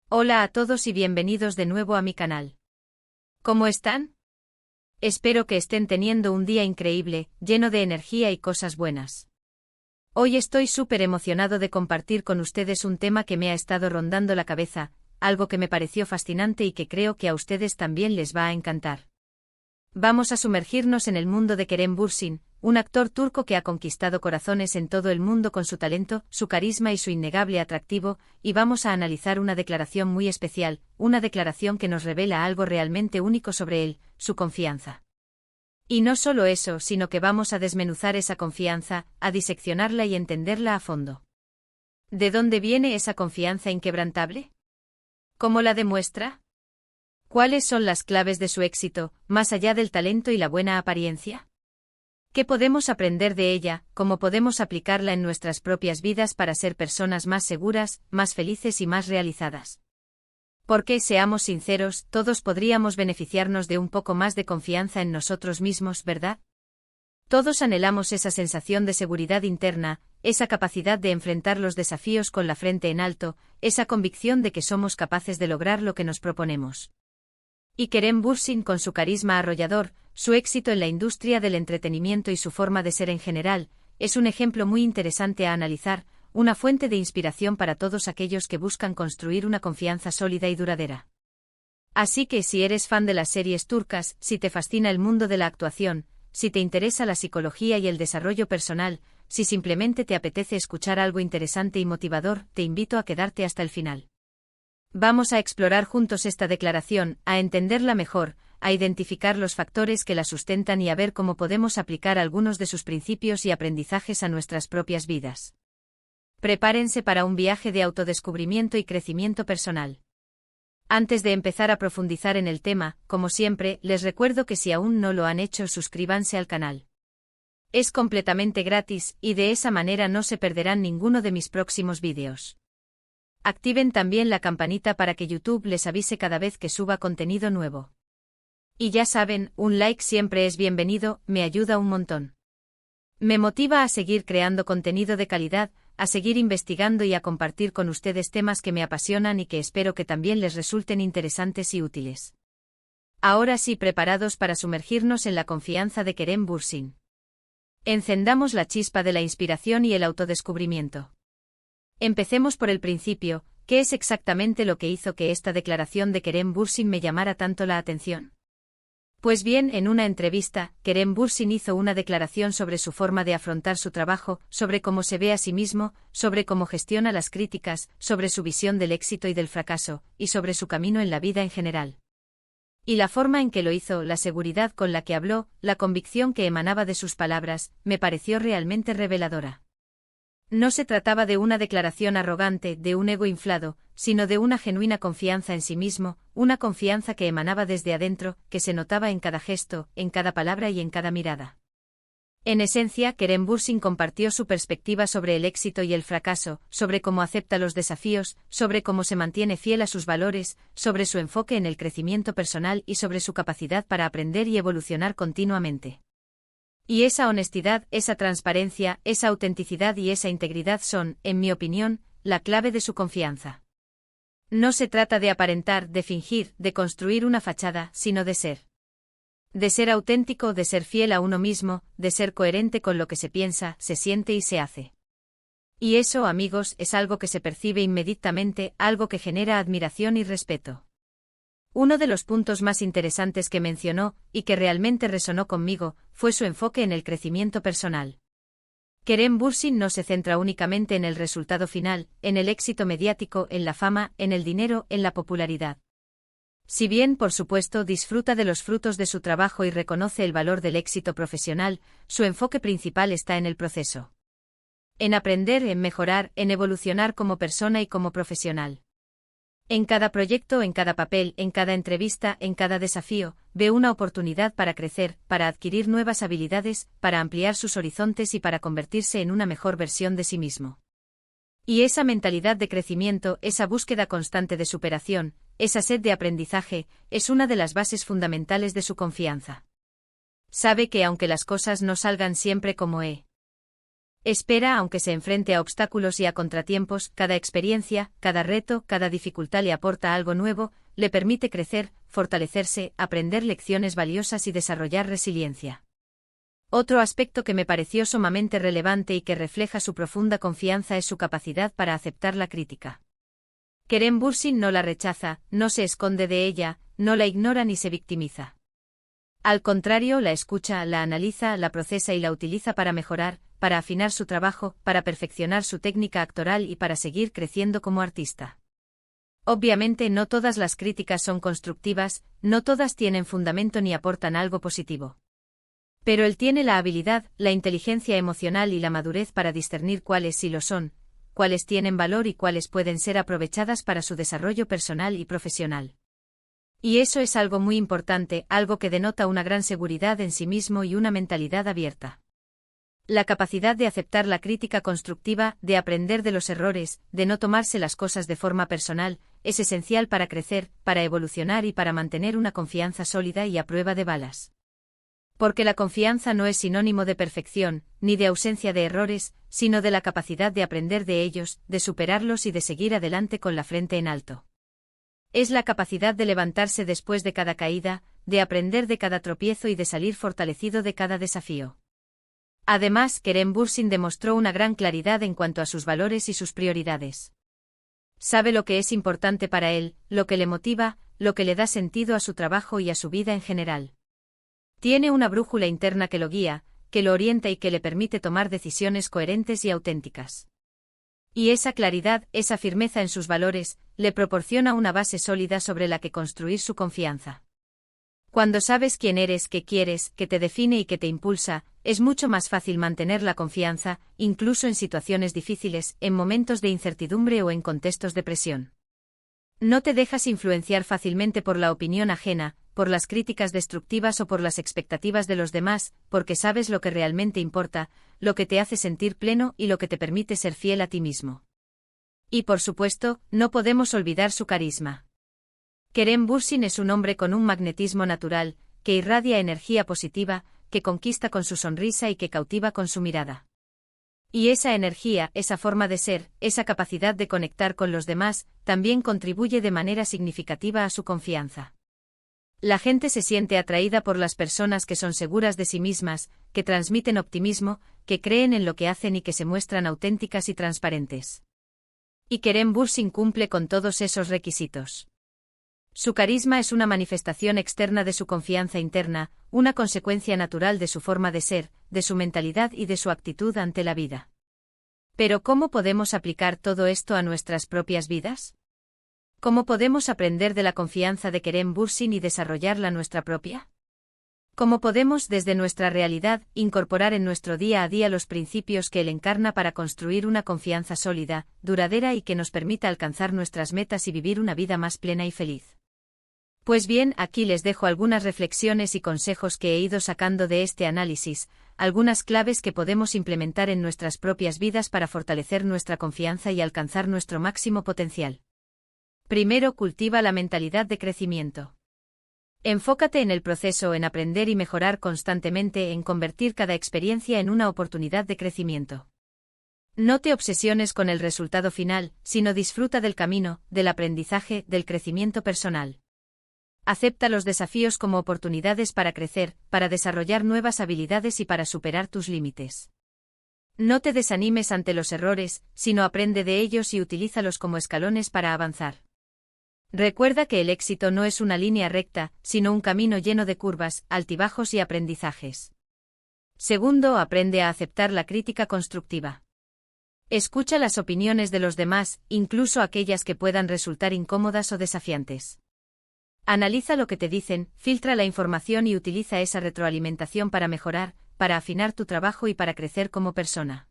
Hola a todos y bienvenidos de nuevo a mi canal. ¿Cómo están? Espero que estén teniendo un día increíble, lleno de energía y cosas buenas. Hoy estoy súper emocionado de compartir con ustedes un tema que me ha estado rondando la cabeza, algo que me pareció fascinante y que creo que a ustedes también les va a encantar. Vamos a sumergirnos en el mundo de Kerem Bürsin, un actor turco que ha conquistado corazones en todo el mundo con su talento, su carisma y su innegable atractivo, y vamos a analizar una declaración muy especial, una declaración que nos revela algo realmente único sobre él, su confianza. Y no solo eso, sino que vamos a desmenuzar esa confianza, a diseccionarla y entenderla a fondo. ¿De dónde viene esa confianza inquebrantable? ¿Cómo la demuestra? ¿Cuáles son las claves de su éxito, más allá del talento y la buena apariencia? ¿Qué podemos aprender de ella, cómo podemos aplicarla en nuestras propias vidas para ser personas más seguras, más felices y más realizadas? Porque, seamos sinceros, todos podríamos beneficiarnos de un poco más de confianza en nosotros mismos, ¿verdad? Todos anhelamos esa sensación de seguridad interna, esa capacidad de enfrentar los desafíos con la frente en alto, esa convicción de que somos capaces de lograr lo que nos proponemos. Y Kerem Bürsin, con su carisma arrollador, su éxito en la industria del entretenimiento y su forma de ser en general, es un ejemplo muy interesante a analizar, una fuente de inspiración para todos aquellos que buscan construir una confianza sólida y duradera. Así que si eres fan de las series turcas, si te fascina el mundo de la actuación, si te interesa la psicología y el desarrollo personal, si simplemente te apetece escuchar algo interesante y motivador, te invito a quedarte hasta el final. Vamos a explorar juntos esta declaración, a entenderla mejor, a identificar los factores que la sustentan y a ver cómo podemos aplicar algunos de sus principios y aprendizajes a nuestras propias vidas. Prepárense para un viaje de autodescubrimiento y crecimiento personal. Antes de empezar a profundizar en el tema, como siempre, les recuerdo que si aún no lo han hecho, suscríbanse al canal. Es completamente gratis, y de esa manera no se perderán ninguno de mis próximos vídeos. Activen también la campanita para que YouTube les avise cada vez que suba contenido nuevo. Y ya saben, un like siempre es bienvenido, me ayuda un montón. Me motiva a seguir creando contenido de calidad, a seguir investigando y a compartir con ustedes temas que me apasionan y que espero que también les resulten interesantes y útiles. Ahora sí, preparados para sumergirnos en la confianza de Kerem Bürsin. Encendamos la chispa de la inspiración y el autodescubrimiento. Empecemos por el principio, ¿qué es exactamente lo que hizo que esta declaración de Kerem Bürsin me llamara tanto la atención? Pues bien, en una entrevista, Kerem Bürsin hizo una declaración sobre su forma de afrontar su trabajo, sobre cómo se ve a sí mismo, sobre cómo gestiona las críticas, sobre su visión del éxito y del fracaso, y sobre su camino en la vida en general. Y la forma en que lo hizo, la seguridad con la que habló, la convicción que emanaba de sus palabras, me pareció realmente reveladora. No se trataba de una declaración arrogante, de un ego inflado, sino de una genuina confianza en sí mismo, una confianza que emanaba desde adentro, que se notaba en cada gesto, en cada palabra y en cada mirada. En esencia, Kerem Bürsin compartió su perspectiva sobre el éxito y el fracaso, sobre cómo acepta los desafíos, sobre cómo se mantiene fiel a sus valores, sobre su enfoque en el crecimiento personal y sobre su capacidad para aprender y evolucionar continuamente. Y esa honestidad, esa transparencia, esa autenticidad y esa integridad son, en mi opinión, la clave de su confianza. No se trata de aparentar, de fingir, de construir una fachada, sino de ser. De ser auténtico, de ser fiel a uno mismo, de ser coherente con lo que se piensa, se siente y se hace. Y eso, amigos, es algo que se percibe inmediatamente, algo que genera admiración y respeto. Uno de los puntos más interesantes que mencionó, y que realmente resonó conmigo, fue su enfoque en el crecimiento personal. Kerem Bürsin no se centra únicamente en el resultado final, en el éxito mediático, en la fama, en el dinero, en la popularidad. Si bien, por supuesto, disfruta de los frutos de su trabajo y reconoce el valor del éxito profesional, su enfoque principal está en el proceso. En aprender, en mejorar, en evolucionar como persona y como profesional. En cada proyecto, en cada papel, en cada entrevista, en cada desafío, ve una oportunidad para crecer, para adquirir nuevas habilidades, para ampliar sus horizontes y para convertirse en una mejor versión de sí mismo. Y esa mentalidad de crecimiento, esa búsqueda constante de superación, esa sed de aprendizaje, es una de las bases fundamentales de su confianza. Sabe que aunque las cosas no salgan siempre como Espera aunque se enfrente a obstáculos y a contratiempos, cada experiencia, cada reto, cada dificultad le aporta algo nuevo, le permite crecer, fortalecerse, aprender lecciones valiosas y desarrollar resiliencia. Otro aspecto que me pareció sumamente relevante y que refleja su profunda confianza es su capacidad para aceptar la crítica. Kerem Bürsin no la rechaza, no se esconde de ella, no la ignora ni se victimiza. Al contrario, la escucha, la analiza, la procesa y la utiliza para mejorar, para afinar su trabajo, para perfeccionar su técnica actoral y para seguir creciendo como artista. Obviamente no todas las críticas son constructivas, no todas tienen fundamento ni aportan algo positivo. Pero él tiene la habilidad, la inteligencia emocional y la madurez para discernir cuáles sí lo son, cuáles tienen valor y cuáles pueden ser aprovechadas para su desarrollo personal y profesional. Y eso es algo muy importante, algo que denota una gran seguridad en sí mismo y una mentalidad abierta. La capacidad de aceptar la crítica constructiva, de aprender de los errores, de no tomarse las cosas de forma personal, es esencial para crecer, para evolucionar y para mantener una confianza sólida y a prueba de balas. Porque la confianza no es sinónimo de perfección, ni de ausencia de errores, sino de la capacidad de aprender de ellos, de superarlos y de seguir adelante con la frente en alto. Es la capacidad de levantarse después de cada caída, de aprender de cada tropiezo y de salir fortalecido de cada desafío. Además, Kerem Bürsin demostró una gran claridad en cuanto a sus valores y sus prioridades. Sabe lo que es importante para él, lo que le motiva, lo que le da sentido a su trabajo y a su vida en general. Tiene una brújula interna que lo guía, que lo orienta y que le permite tomar decisiones coherentes y auténticas. Y esa claridad, esa firmeza en sus valores, le proporciona una base sólida sobre la que construir su confianza. Cuando sabes quién eres, qué quieres, qué te define y qué te impulsa, es mucho más fácil mantener la confianza, incluso en situaciones difíciles, en momentos de incertidumbre o en contextos de presión. No te dejas influenciar fácilmente por la opinión ajena, por las críticas destructivas o por las expectativas de los demás, porque sabes lo que realmente importa, lo que te hace sentir pleno y lo que te permite ser fiel a ti mismo. Y por supuesto, no podemos olvidar su carisma. Kerem Bürsin es un hombre con un magnetismo natural, que irradia energía positiva, que conquista con su sonrisa y que cautiva con su mirada. Y esa energía, esa forma de ser, esa capacidad de conectar con los demás, también contribuye de manera significativa a su confianza. La gente se siente atraída por las personas que son seguras de sí mismas, que transmiten optimismo, que creen en lo que hacen y que se muestran auténticas y transparentes. Y Kerem Bürsin cumple con todos esos requisitos. Su carisma es una manifestación externa de su confianza interna, una consecuencia natural de su forma de ser, de su mentalidad y de su actitud ante la vida. Pero ¿cómo podemos aplicar todo esto a nuestras propias vidas? ¿Cómo podemos aprender de la confianza de Kerem Bürsin y desarrollarla nuestra propia? ¿Cómo podemos, desde nuestra realidad, incorporar en nuestro día a día los principios que él encarna para construir una confianza sólida, duradera y que nos permita alcanzar nuestras metas y vivir una vida más plena y feliz? Pues bien, aquí les dejo algunas reflexiones y consejos que he ido sacando de este análisis, algunas claves que podemos implementar en nuestras propias vidas para fortalecer nuestra confianza y alcanzar nuestro máximo potencial. Primero, cultiva la mentalidad de crecimiento. Enfócate en el proceso, en aprender y mejorar constantemente, en convertir cada experiencia en una oportunidad de crecimiento. No te obsesiones con el resultado final, sino disfruta del camino, del aprendizaje, del crecimiento personal. Acepta los desafíos como oportunidades para crecer, para desarrollar nuevas habilidades y para superar tus límites. No te desanimes ante los errores, sino aprende de ellos y utilízalos como escalones para avanzar. Recuerda que el éxito no es una línea recta, sino un camino lleno de curvas, altibajos y aprendizajes. Segundo, aprende a aceptar la crítica constructiva. Escucha las opiniones de los demás, incluso aquellas que puedan resultar incómodas o desafiantes. Analiza lo que te dicen, filtra la información y utiliza esa retroalimentación para mejorar, para afinar tu trabajo y para crecer como persona.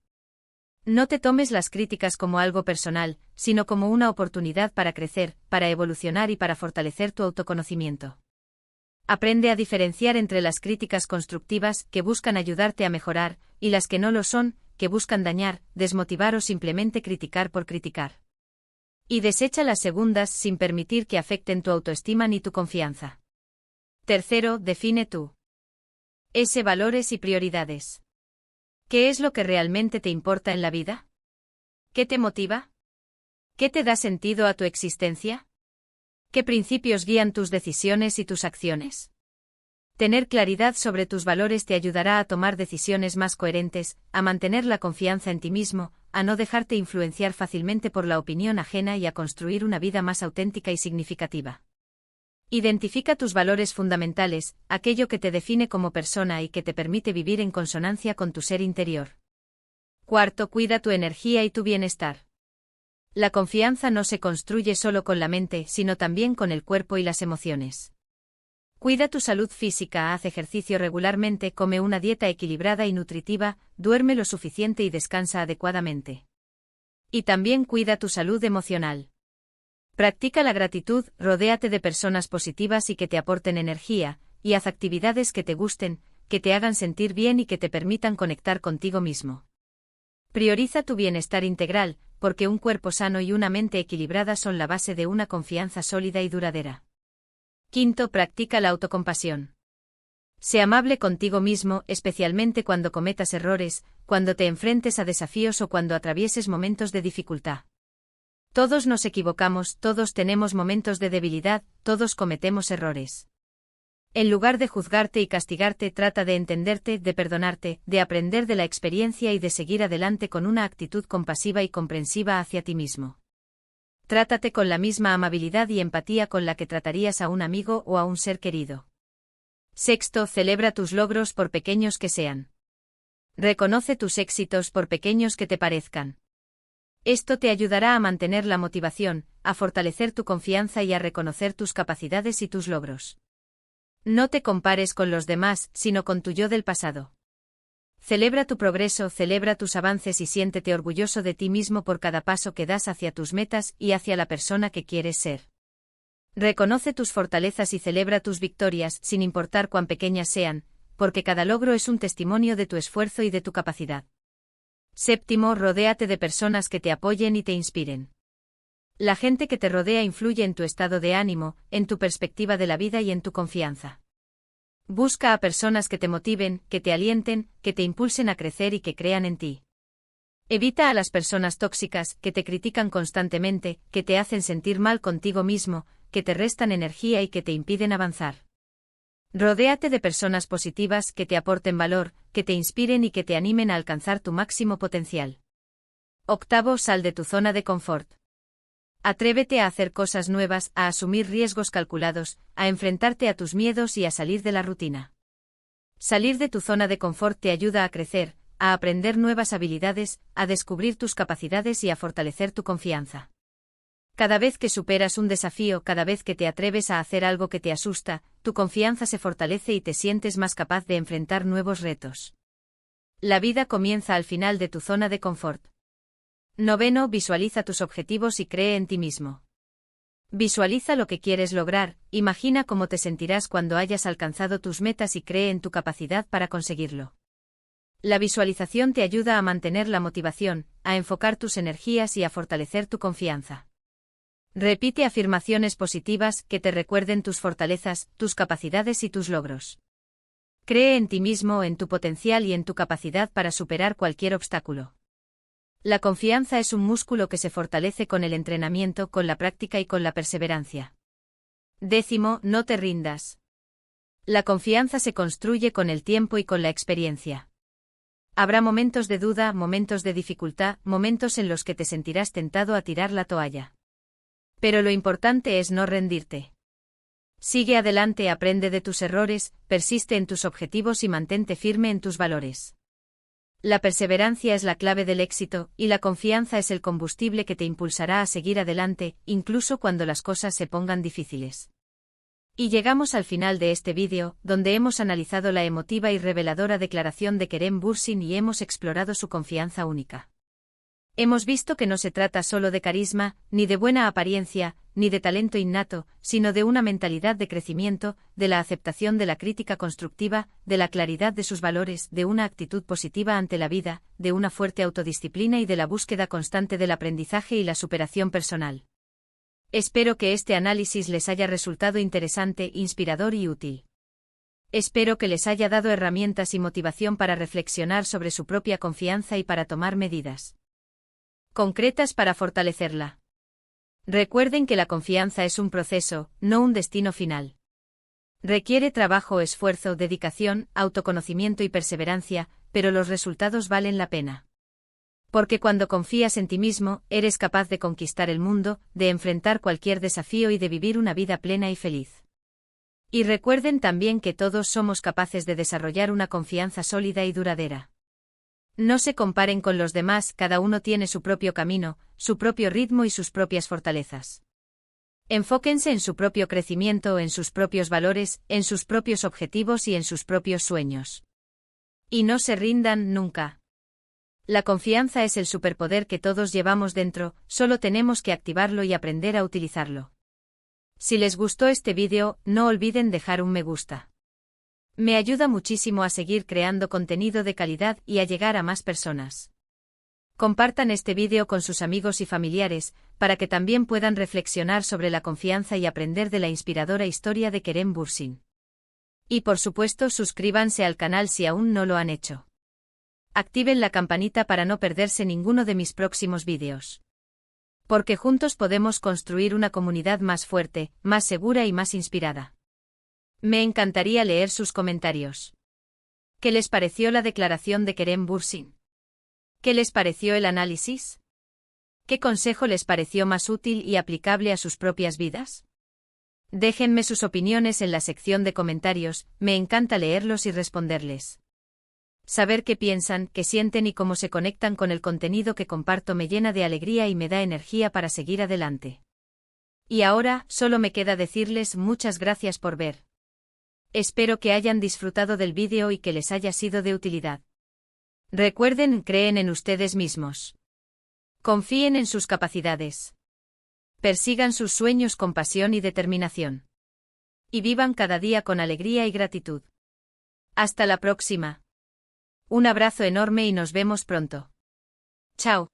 No te tomes las críticas como algo personal, sino como una oportunidad para crecer, para evolucionar y para fortalecer tu autoconocimiento. Aprende a diferenciar entre las críticas constructivas, que buscan ayudarte a mejorar, y las que no lo son, que buscan dañar, desmotivar o simplemente criticar por criticar. Y desecha las segundas sin permitir que afecten tu autoestima ni tu confianza. Tercero, define tú. Valores y prioridades. ¿Qué es lo que realmente te importa en la vida? ¿Qué te motiva? ¿Qué te da sentido a tu existencia? ¿Qué principios guían tus decisiones y tus acciones? Tener claridad sobre tus valores te ayudará a tomar decisiones más coherentes, a mantener la confianza en ti mismo, a no dejarte influenciar fácilmente por la opinión ajena y a construir una vida más auténtica y significativa. Identifica tus valores fundamentales, aquello que te define como persona y que te permite vivir en consonancia con tu ser interior. Cuarto, cuida tu energía y tu bienestar. La confianza no se construye solo con la mente, sino también con el cuerpo y las emociones. Cuida tu salud física, haz ejercicio regularmente, come una dieta equilibrada y nutritiva, duerme lo suficiente y descansa adecuadamente. Y también cuida tu salud emocional. Practica la gratitud, rodéate de personas positivas y que te aporten energía, y haz actividades que te gusten, que te hagan sentir bien y que te permitan conectar contigo mismo. Prioriza tu bienestar integral, porque un cuerpo sano y una mente equilibrada son la base de una confianza sólida y duradera. Quinto, practica la autocompasión. Sé amable contigo mismo, especialmente cuando cometas errores, cuando te enfrentes a desafíos o cuando atravieses momentos de dificultad. Todos nos equivocamos, todos tenemos momentos de debilidad, todos cometemos errores. En lugar de juzgarte y castigarte, trata de entenderte, de perdonarte, de aprender de la experiencia y de seguir adelante con una actitud compasiva y comprensiva hacia ti mismo. Trátate con la misma amabilidad y empatía con la que tratarías a un amigo o a un ser querido. Sexto, celebra tus logros por pequeños que sean. Reconoce tus éxitos por pequeños que te parezcan. Esto te ayudará a mantener la motivación, a fortalecer tu confianza y a reconocer tus capacidades y tus logros. No te compares con los demás, sino con tu yo del pasado. Celebra tu progreso, celebra tus avances y siéntete orgulloso de ti mismo por cada paso que das hacia tus metas y hacia la persona que quieres ser. Reconoce tus fortalezas y celebra tus victorias, sin importar cuán pequeñas sean, porque cada logro es un testimonio de tu esfuerzo y de tu capacidad. Séptimo, rodéate de personas que te apoyen y te inspiren. La gente que te rodea influye en tu estado de ánimo, en tu perspectiva de la vida y en tu confianza. Busca a personas que te motiven, que te alienten, que te impulsen a crecer y que crean en ti. Evita a las personas tóxicas, que te critican constantemente, que te hacen sentir mal contigo mismo, que te restan energía y que te impiden avanzar. Rodéate de personas positivas que te aporten valor, que te inspiren y que te animen a alcanzar tu máximo potencial. Octavo, sal de tu zona de confort. Atrévete a hacer cosas nuevas, a asumir riesgos calculados, a enfrentarte a tus miedos y a salir de la rutina. Salir de tu zona de confort te ayuda a crecer, a aprender nuevas habilidades, a descubrir tus capacidades y a fortalecer tu confianza. Cada vez que superas un desafío, cada vez que te atreves a hacer algo que te asusta, tu confianza se fortalece y te sientes más capaz de enfrentar nuevos retos. La vida comienza al final de tu zona de confort. Noveno, visualiza tus objetivos y cree en ti mismo. Visualiza lo que quieres lograr, imagina cómo te sentirás cuando hayas alcanzado tus metas y cree en tu capacidad para conseguirlo. La visualización te ayuda a mantener la motivación, a enfocar tus energías y a fortalecer tu confianza. Repite afirmaciones positivas que te recuerden tus fortalezas, tus capacidades y tus logros. Cree en ti mismo, en tu potencial y en tu capacidad para superar cualquier obstáculo. La confianza es un músculo que se fortalece con el entrenamiento, con la práctica y con la perseverancia. Décimo, no te rindas. La confianza se construye con el tiempo y con la experiencia. Habrá momentos de duda, momentos de dificultad, momentos en los que te sentirás tentado a tirar la toalla. Pero lo importante es no rendirte. Sigue adelante, aprende de tus errores, persiste en tus objetivos y mantente firme en tus valores. La perseverancia es la clave del éxito, y la confianza es el combustible que te impulsará a seguir adelante, incluso cuando las cosas se pongan difíciles. Y llegamos al final de este vídeo, donde hemos analizado la emotiva y reveladora declaración de Kerem Bürsin y hemos explorado su confianza única. Hemos visto que no se trata solo de carisma, ni de buena apariencia, ni de talento innato, sino de una mentalidad de crecimiento, de la aceptación de la crítica constructiva, de la claridad de sus valores, de una actitud positiva ante la vida, de una fuerte autodisciplina y de la búsqueda constante del aprendizaje y la superación personal. Espero que este análisis les haya resultado interesante, inspirador y útil. Espero que les haya dado herramientas y motivación para reflexionar sobre su propia confianza y para tomar medidas concretas para fortalecerla. Recuerden que la confianza es un proceso, no un destino final. Requiere trabajo, esfuerzo, dedicación, autoconocimiento y perseverancia, pero los resultados valen la pena. Porque cuando confías en ti mismo, eres capaz de conquistar el mundo, de enfrentar cualquier desafío y de vivir una vida plena y feliz. Y recuerden también que todos somos capaces de desarrollar una confianza sólida y duradera. No se comparen con los demás, cada uno tiene su propio camino, su propio ritmo y sus propias fortalezas. Enfóquense en su propio crecimiento, en sus propios valores, en sus propios objetivos y en sus propios sueños. Y no se rindan nunca. La confianza es el superpoder que todos llevamos dentro, solo tenemos que activarlo y aprender a utilizarlo. Si les gustó este vídeo, no olviden dejar un me gusta. Me ayuda muchísimo a seguir creando contenido de calidad y a llegar a más personas. Compartan este vídeo con sus amigos y familiares, para que también puedan reflexionar sobre la confianza y aprender de la inspiradora historia de Kerem Bürsin. Y por supuesto, suscríbanse al canal si aún no lo han hecho. Activen la campanita para no perderse ninguno de mis próximos vídeos. Porque juntos podemos construir una comunidad más fuerte, más segura y más inspirada. Me encantaría leer sus comentarios. ¿Qué les pareció la declaración de Kerem Bürsin? ¿Qué les pareció el análisis? ¿Qué consejo les pareció más útil y aplicable a sus propias vidas? Déjenme sus opiniones en la sección de comentarios, me encanta leerlos y responderles. Saber qué piensan, qué sienten y cómo se conectan con el contenido que comparto me llena de alegría y me da energía para seguir adelante. Y ahora, solo me queda decirles muchas gracias por ver. Espero que hayan disfrutado del vídeo y que les haya sido de utilidad. Recuerden, creen en ustedes mismos. Confíen en sus capacidades. Persigan sus sueños con pasión y determinación. Y vivan cada día con alegría y gratitud. Hasta la próxima. Un abrazo enorme y nos vemos pronto. Chao.